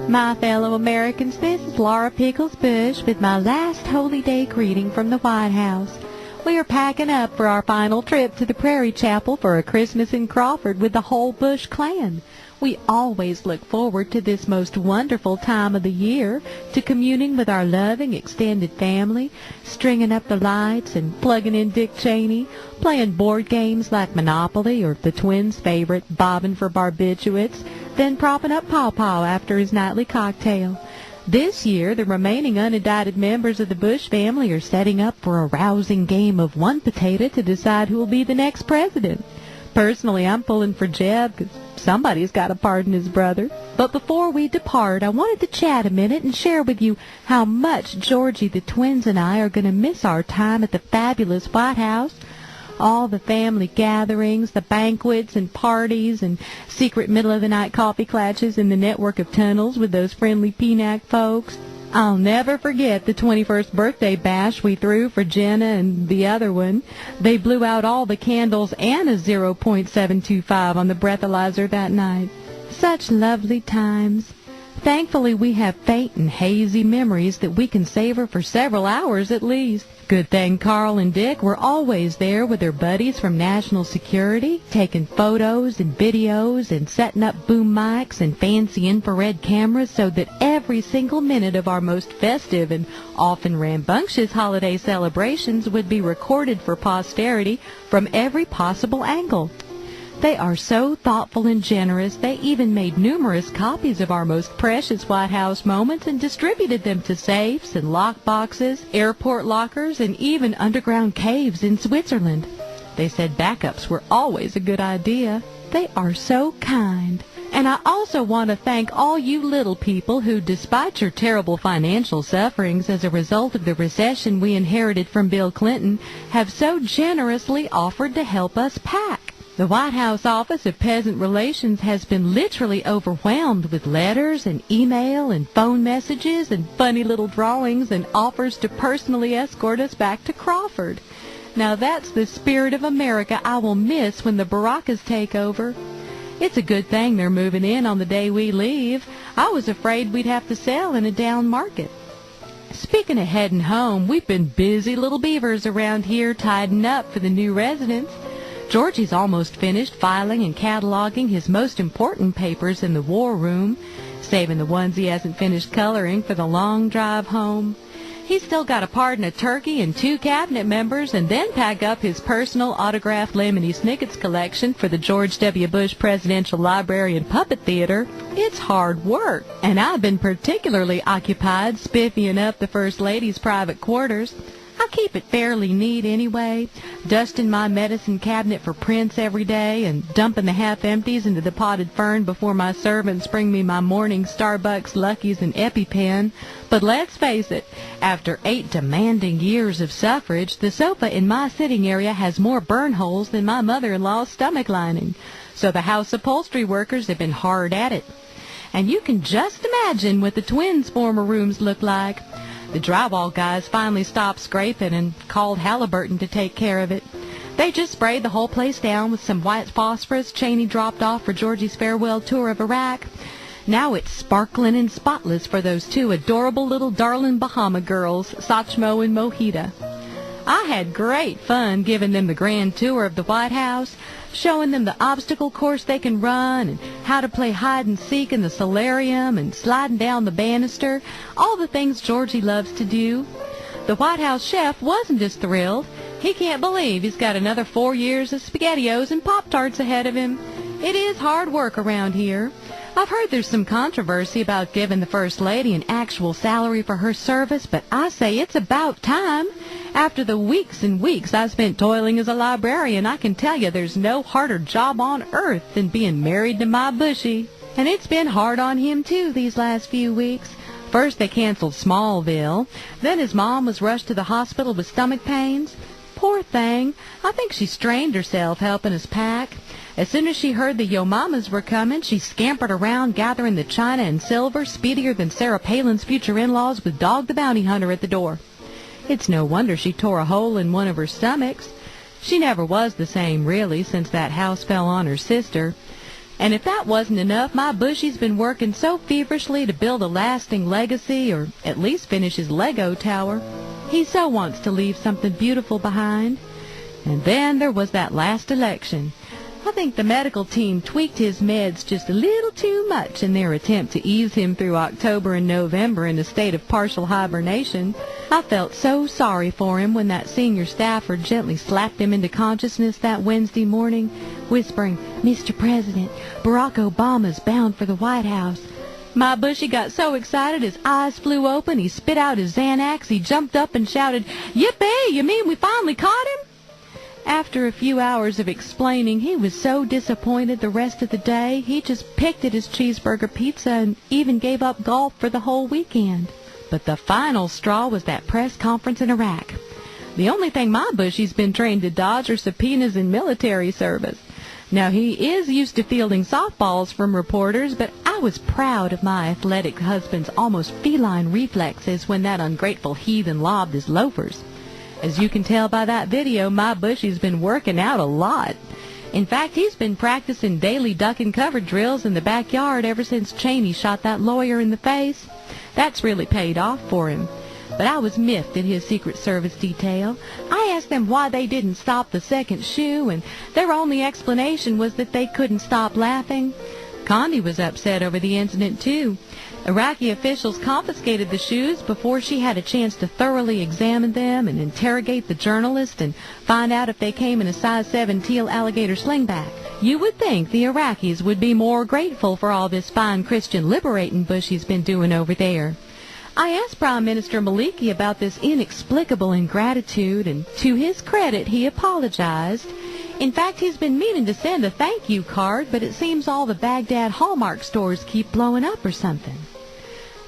My fellow Americans, this is Laura Pickles Bush with my last Holy Day greeting from the White House. We are packing up for our final trip to the Prairie Chapel for a Christmas in Crawford with the whole Bush clan. We always look forward to this most wonderful time of the year, to communing with our loving extended family, stringing up the lights and plugging in Dick Cheney, playing board games like Monopoly or the twins' favorite, Bobbin' for Barbiturates, then propping up Paw Paw after his nightly cocktail. This year, the remaining unindicted members of the Bush family are setting up for a rousing game of one potato to decide who will be the next president. Personally, I'm pulling for Jeb, because somebody's got to pardon his brother. But before we depart, I wanted to chat a minute and share with you how much Georgie, the twins, and I are going to miss our time at the fabulous White House. All the family gatherings, the banquets and parties, and secret middle-of-the-night coffee clatches in the network of tunnels with those friendly PNAC folks. I'll never forget the 21st birthday bash we threw for Jenna and the other one. They blew out all the candles and a 0.725 on the breathalyzer that night. Such lovely times. Thankfully, we have faint and hazy memories that we can savor for several hours at least. Good thing Carl and Dick were always there with their buddies from National Security, taking photos and videos and setting up boom mics and fancy infrared cameras so that every single minute of our most festive and often rambunctious holiday celebrations would be recorded for posterity from every possible angle. They are so thoughtful and generous, they even made numerous copies of our most precious White House moments and distributed them to safes and lock boxes, airport lockers, and even underground caves in Switzerland. They said backups were always a good idea. They are so kind. And I also want to thank all you little people who, despite your terrible financial sufferings as a result of the recession we inherited from Bill Clinton, have so generously offered to help us pack. The White House Office of Peasant Relations has been literally overwhelmed with letters and email and phone messages and funny little drawings and offers to personally escort us back to Crawford. Now that's the spirit of America I will miss when the Baraccas take over. It's a good thing they're moving in on the day we leave. I was afraid we'd have to sell in a down market. Speaking of heading home, we've been busy little beavers around here tidying up for the new residents. Georgie's almost finished filing and cataloging his most important papers in the war room, saving the ones he hasn't finished coloring for the long drive home. He's still got to pardon a turkey and 2 cabinet members and then pack up his personal autographed Lemony Snicket's collection for the George W. Bush Presidential Library and Puppet Theater. It's hard work, and I've been particularly occupied spiffying up the First Lady's private quarters. I keep it fairly neat anyway, dusting my medicine cabinet for prints every day and dumping the half-empties into the potted fern before my servants bring me my morning Starbucks Luckies and EpiPen. But let's face it, after 8 demanding years of suffrage, the sofa in my sitting area has more burn holes than my mother-in-law's stomach lining. So the house upholstery workers have been hard at it. And you can just imagine what the twins' former rooms look like. The drywall guys finally stopped scraping and called Halliburton to take care of it. They just sprayed the whole place down with some white phosphorus Cheney dropped off for Georgie's farewell tour of Iraq. Now it's sparkling and spotless for those 2 adorable little darling Bahama girls, Satchmo and Mojita. I had great fun giving them the grand tour of the White House, showing them the obstacle course they can run and how to play hide-and-seek in the solarium and sliding down the banister, all the things Georgie loves to do. The White House chef wasn't as thrilled. He can't believe he's got another 4 years of SpaghettiOs and Pop-Tarts ahead of him. It is hard work around here. I've heard there's some controversy about giving the First Lady an actual salary for her service, but I say it's about time. After the weeks and weeks I spent toiling as a librarian, I can tell you there's no harder job on earth than being married to my Bushy. And it's been hard on him, too, these last few weeks. First they canceled Smallville. Then his mom was rushed to the hospital with stomach pains. Poor thing. I think she strained herself helping us pack. As soon as she heard the Yo Mamas were coming, she scampered around gathering the china and silver, speedier than Sarah Palin's future in-laws with Dog the Bounty Hunter at the door. It's no wonder she tore a hole in one of her stomachs. She never was the same, really, since that house fell on her sister. And if that wasn't enough, my Bushy's been working so feverishly to build a lasting legacy, or at least finish his Lego tower. He so wants to leave something beautiful behind. And then there was that last election. I think the medical team tweaked his meds just a little too much in their attempt to ease him through October and November in a state of partial hibernation. I felt so sorry for him when that senior staffer gently slapped him into consciousness that Wednesday morning, whispering, "Mr. President, Barack Obama's bound for the White House." My Bushy got so excited his eyes flew open, he spit out his Xanax, he jumped up and shouted, "Yippee! You mean we finally caught him?" After a few hours of explaining, he was so disappointed the rest of the day, he just picked at his cheeseburger pizza and even gave up golf for the whole weekend. But the final straw was that press conference in Iraq. The only thing my Bushy's been trained to dodge are subpoenas in military service. Now, he is used to fielding softballs from reporters, but I was proud of my athletic husband's almost feline reflexes when that ungrateful heathen lobbed his loafers. As you can tell by that video, my Bushy's been working out a lot. In fact, he's been practicing daily duck and cover drills in the backyard ever since Cheney shot that lawyer in the face. That's really paid off for him. But I was miffed at his Secret Service detail. I asked them why they didn't stop the second shoe, and their only explanation was that they couldn't stop laughing. Condi was upset over the incident, too. Iraqi officials confiscated the shoes before she had a chance to thoroughly examine them and interrogate the journalist and find out if they came in a size 7 teal alligator slingback. You would think the Iraqis would be more grateful for all this fine Christian liberating Bushy's been doing over there. I asked Prime Minister Maliki about this inexplicable ingratitude, and to his credit, he apologized. In fact, he's been meaning to send a thank you card, but it seems all the Baghdad Hallmark stores keep blowing up or something.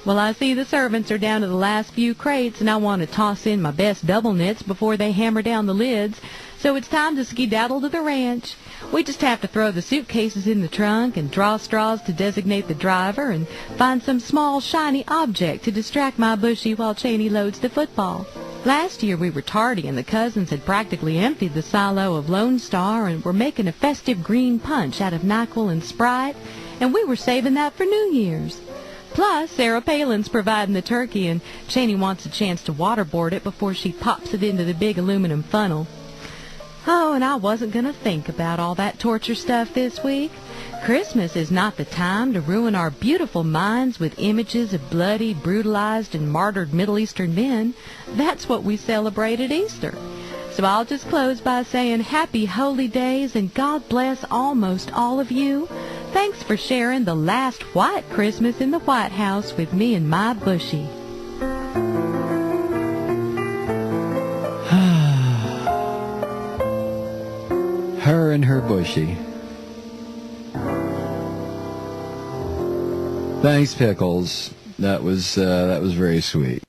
Well, I see the servants are down to the last few crates, and I want to toss in my best double knits before they hammer down the lids, so it's time to skedaddle to the ranch. We just have to throw the suitcases in the trunk and draw straws to designate the driver and find some small, shiny object to distract my Bushy while Cheney loads the football. Last year we were tardy, and the cousins had practically emptied the silo of Lone Star and were making a festive green punch out of NyQuil and Sprite, and we were saving that for New Year's. Plus, Sarah Palin's providing the turkey, and Cheney wants a chance to waterboard it before she pops it into the big aluminum funnel. Oh, and I wasn't going to think about all that torture stuff this week. Christmas is not the time to ruin our beautiful minds with images of bloody, brutalized, and martyred Middle Eastern men. That's what we celebrate at Easter. So I'll just close by saying happy holy days, and God bless almost all of you. Thanks for sharing the last white Christmas in the White House with me and my Bushy. Her and her Bushy. Thanks, Pickles. That was very sweet.